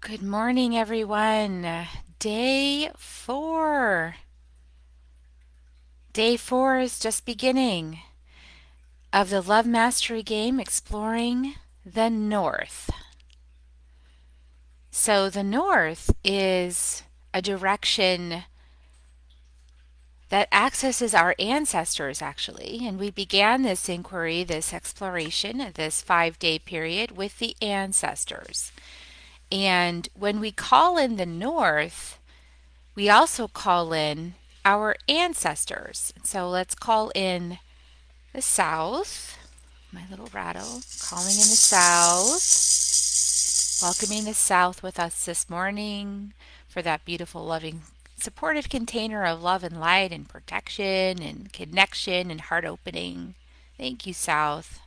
Good morning, everyone. Day 4. Day 4 is just beginning of the Love Mastery game exploring the North. So, the North is a direction that accesses our ancestors, actually. And we began this inquiry, this exploration, this 5-day period with the ancestors. And when we call in the North, we also call in our ancestors. So let's call in the South. My little rattle calling in the South, welcoming the South with us this morning for that beautiful, loving, supportive container of love and light and protection and connection and heart opening. Thank you, South.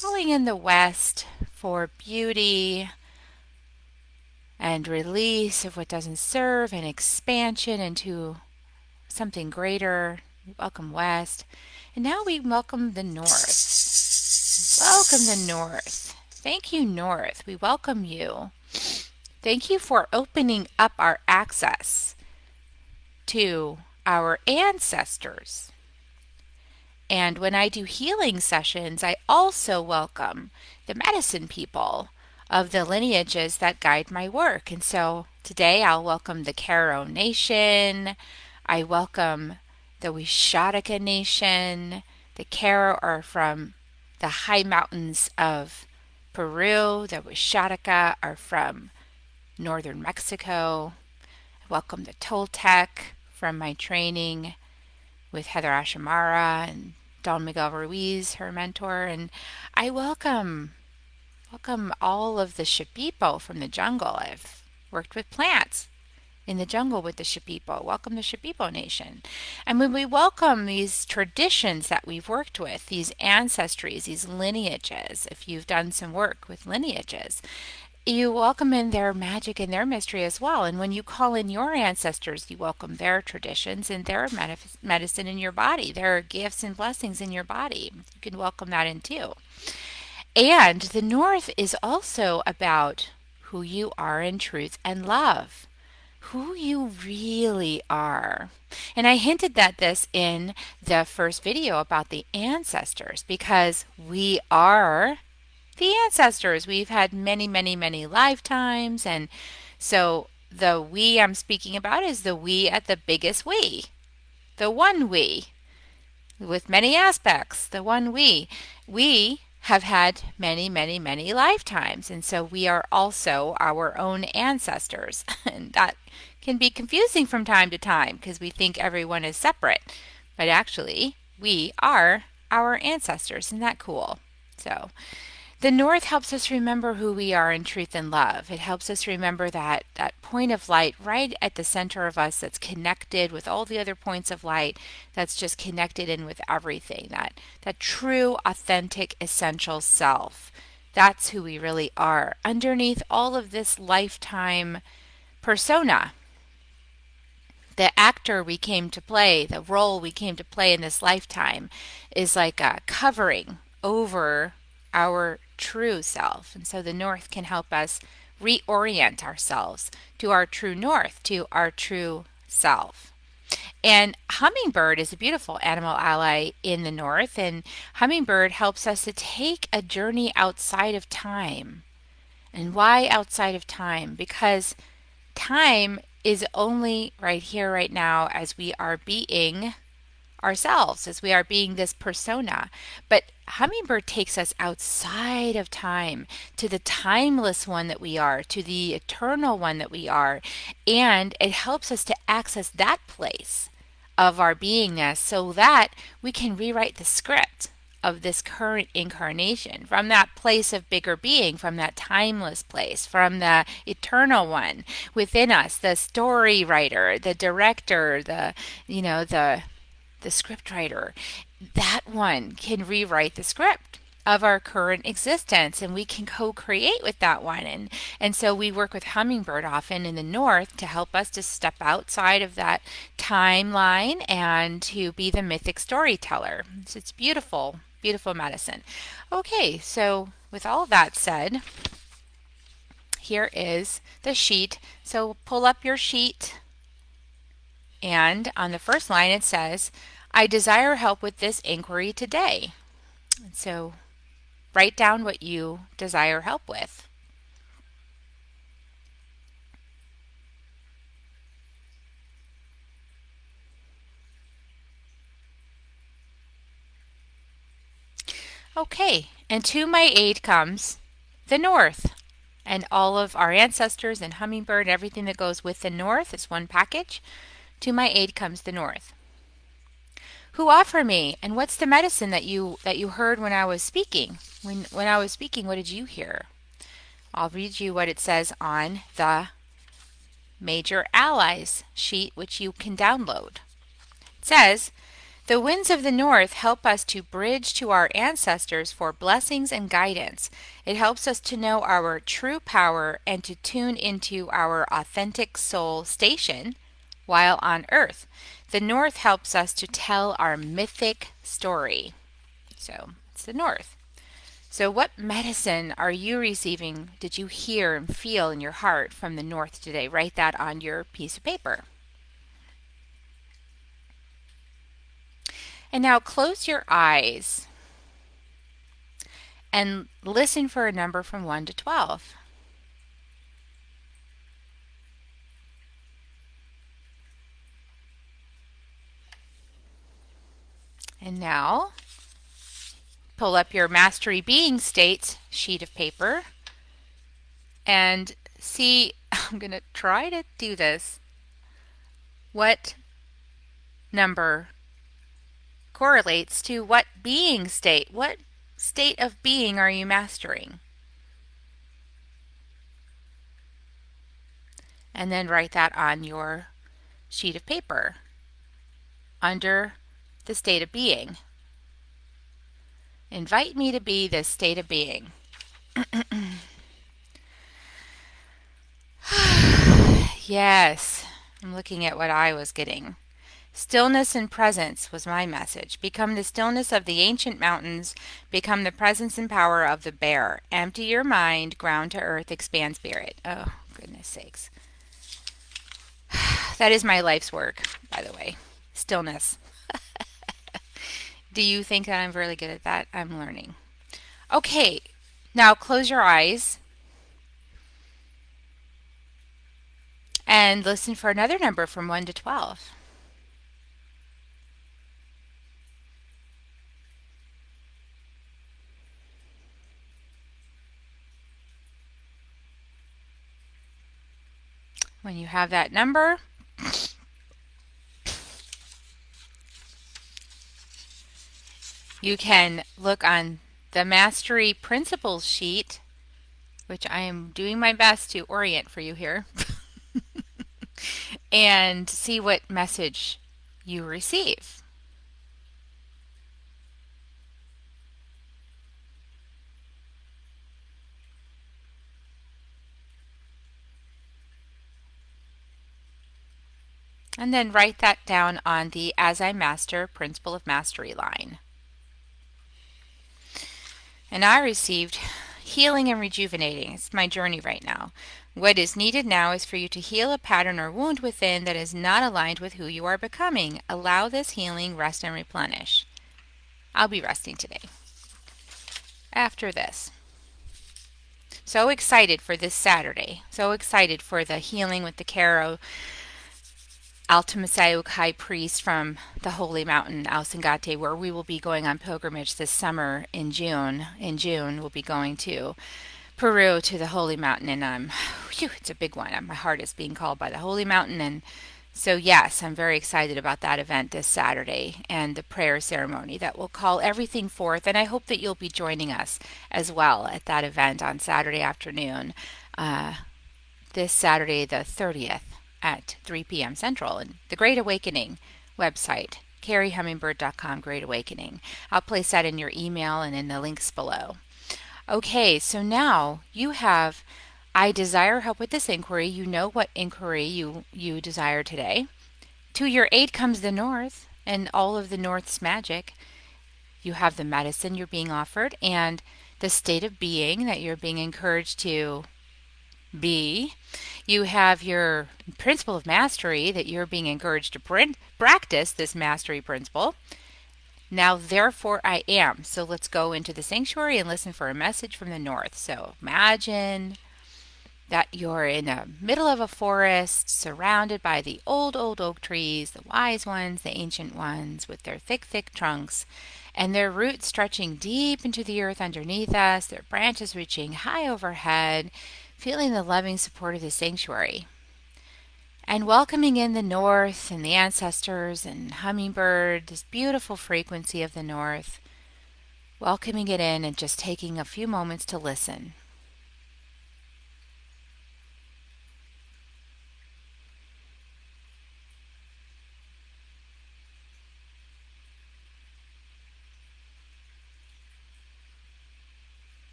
Calling in the West for beauty, and release of what doesn't serve and expansion into something greater. Welcome West. And now we welcome the North. Welcome the North. Thank you, North. We welcome you. Thank you for opening up our access to our ancestors. And when I do healing sessions, I also welcome the medicine people of the lineages that guide my work. And so today I'll welcome the Karo Nation. I welcome the Wishatika Nation. The Karo are from the high mountains of Peru. The Wishatika are from northern Mexico. I welcome the Toltec from my training with Heather Ashamara and Don Miguel Ruiz, her mentor. And I welcome all of the Shipipo from the jungle. I've worked with plants in the jungle with the Shipipo. Welcome the Shipipo Nation. And when we welcome these traditions that we've worked with, these ancestries, these lineages, if you've done some work with lineages, you welcome in their magic and their mystery as well. And when you call in your ancestors, you welcome their traditions and their medicine in your body, their gifts and blessings in your body. You can welcome that in too. And the North is also about who you are in truth and love, who you really are. And I hinted at this in the first video about the ancestors because we are the ancestors. We've had many, many, many lifetimes. And so the we I'm speaking about is the we at the biggest we, the one we, with many aspects, the one we. We have had many, many, many lifetimes. And so we are also our own ancestors. And that can be confusing from time to time because we think everyone is separate. But actually, we are our ancestors. Isn't that cool? So the North helps us remember who we are in truth and love. It helps us remember that point of light right at the center of us that's connected with all the other points of light, that's just connected in with everything, that true, authentic, essential self. That's who we really are. Underneath all of this lifetime persona, the actor we came to play, the role we came to play in this lifetime is like a covering over our true self. And so the North can help us reorient ourselves to our true north, to our true self. And Hummingbird is a beautiful animal ally in the North, and Hummingbird helps us to take a journey outside of time. And why outside of time? Because time is only right here, right now, as we are being ourselves, as we are being this persona. But Hummingbird takes us outside of time to the timeless one that we are, to the eternal one that we are, and it helps us to access that place of our beingness so that we can rewrite the script of this current incarnation from that place of bigger being, from that timeless place, from the eternal one within us, the story writer, the director, the script writer. That one can rewrite the script of our current existence, and we can co-create with that one. And so we work with Hummingbird often in the North to help us to step outside of that timeline and to be the mythic storyteller. So it's beautiful, beautiful medicine. Okay, so with all of that said, here is the sheet. So pull up your sheet, and on the first line it says, I desire help with this inquiry today. And so write down what you desire help with. Okay, and to my aid comes the North. And all of our ancestors and Hummingbird, everything that goes with the North is one package. To my aid comes the North. Who offer me? And what's the medicine that you heard when I was speaking? When I was speaking, what did you hear? I'll read you what it says on the Major Allies sheet, which you can download. It says, the winds of the north help us to bridge to our ancestors for blessings and guidance. It helps us to know our true power and to tune into our authentic soul station while on earth. The north helps us to tell our mythic story. So it's the north. So what medicine are you receiving, did you hear and feel in your heart from the north today? Write that on your piece of paper. And now close your eyes and listen for a number from 1 to 12. And now pull up your Mastery Being States sheet of paper and see, I'm going to try to do this, what number correlates to what being state. What state of being are you mastering? And then write that on your sheet of paper under the state of being. Invite me to be this state of being. Yes, I'm looking at what I was getting. Stillness and presence was my message. Become the stillness of the ancient mountains. Become the presence and power of the bear. Empty your mind, ground to earth, expand spirit. Oh, goodness sakes. That is my life's work, by the way. Stillness. Do you think that I'm really good at that? I'm learning. Okay, now close your eyes and listen for another number from 1 to 12. When you have that number, you can look on the Mastery Principles sheet, which I am doing my best to orient for you here, and see what message you receive. And then write that down on the As I Master Principle of Mastery line. And I received healing and rejuvenating. It's my journey right now. What is needed now is for you to heal a pattern or wound within that is not aligned with who you are becoming. Allow this healing, rest, and replenish. I'll be resting today. After this. So excited for this Saturday. So excited for the healing with the Karo Altamasayuk High Priest from the Holy Mountain, Ausangate, where we will be going on pilgrimage this summer in June. In June, we'll be going to Peru to the Holy Mountain, and it's a big one. My heart is being called by the Holy Mountain, and so yes, I'm very excited about that event this Saturday and the prayer ceremony that will call everything forth, and I hope that you'll be joining us as well at that event on Saturday afternoon, this Saturday the 30th. At 3 p.m. Central, and the Great Awakening website, kerrihummingbird.com, Great Awakening. I'll place that in your email and in the links below. Okay, so now you have, I desire help with this inquiry. You know what inquiry you desire today. To your aid comes the North and all of the North's magic. You have the medicine you're being offered and the state of being that you're being encouraged to B, you have your principle of mastery that you're being encouraged to practice this mastery principle. Now, therefore, I am. So let's go into the sanctuary and listen for a message from the north. So imagine that you're in the middle of a forest surrounded by the old oak trees, the wise ones, the ancient ones with their thick trunks, and their roots stretching deep into the earth underneath us, their branches reaching high overhead, feeling the loving support of the sanctuary. And welcoming in the north and the ancestors and Hummingbird, this beautiful frequency of the north, welcoming it in and just taking a few moments to listen.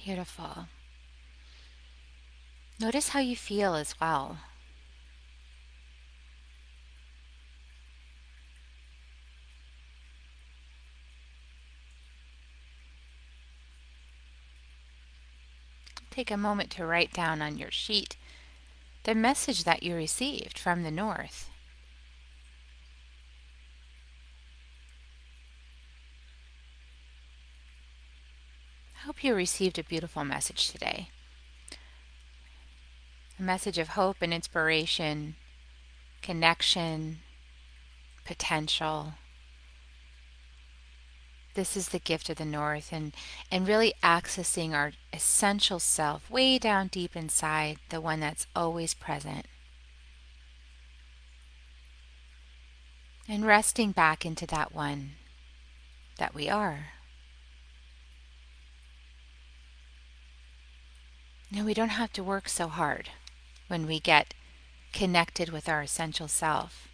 Beautiful. Notice how you feel as well. Take a moment to write down on your sheet the message that you received from the north. I hope you received a beautiful message today. A message of hope and inspiration, connection, potential. This is the gift of the north, and really accessing our essential self way down deep inside, the one that's always present. And resting back into that one that we are. No, we don't have to work so hard when we get connected with our essential self.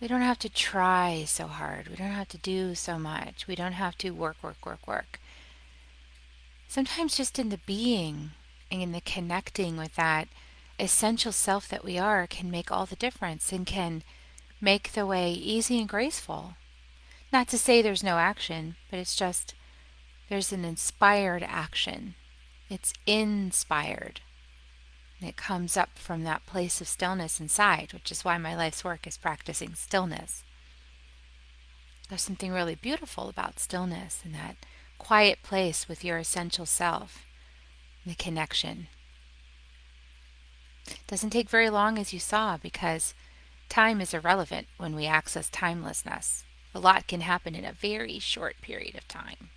We don't have to try so hard. We don't have to do so much. We don't have to work. Sometimes just in the being and in the connecting with that essential self that we are can make all the difference and can make the way easy and graceful. Not to say there's no action, but it's just there's an inspired action. It's inspired. And it comes up from that place of stillness inside, which is why my life's work is practicing stillness. There's something really beautiful about stillness and that quiet place with your essential self, the connection. It doesn't take very long, as you saw, because time is irrelevant when we access timelessness. A lot can happen in a very short period of time.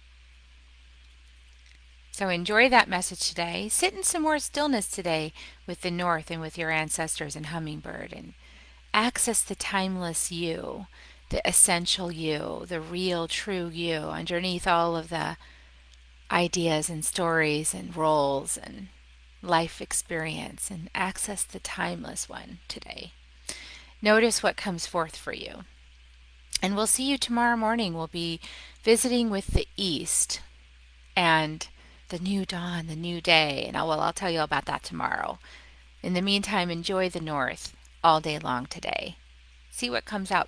So enjoy that message today. Sit in some more stillness today with the north and with your ancestors and Hummingbird, and access the timeless you, the essential you, the real true you underneath all of the ideas and stories and roles and life experience, and access the timeless one today. Notice what comes forth for you. And we'll see you tomorrow morning. We'll be visiting with the east and the new dawn, the new day. And I'll tell you about that tomorrow. In the meantime, enjoy the north all day long today. See what comes out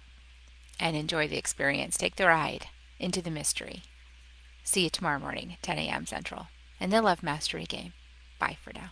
and enjoy the experience. Take the ride. into the mystery. See you tomorrow morning, 10 a.m. Central, in the Love Mastery game. Bye for now.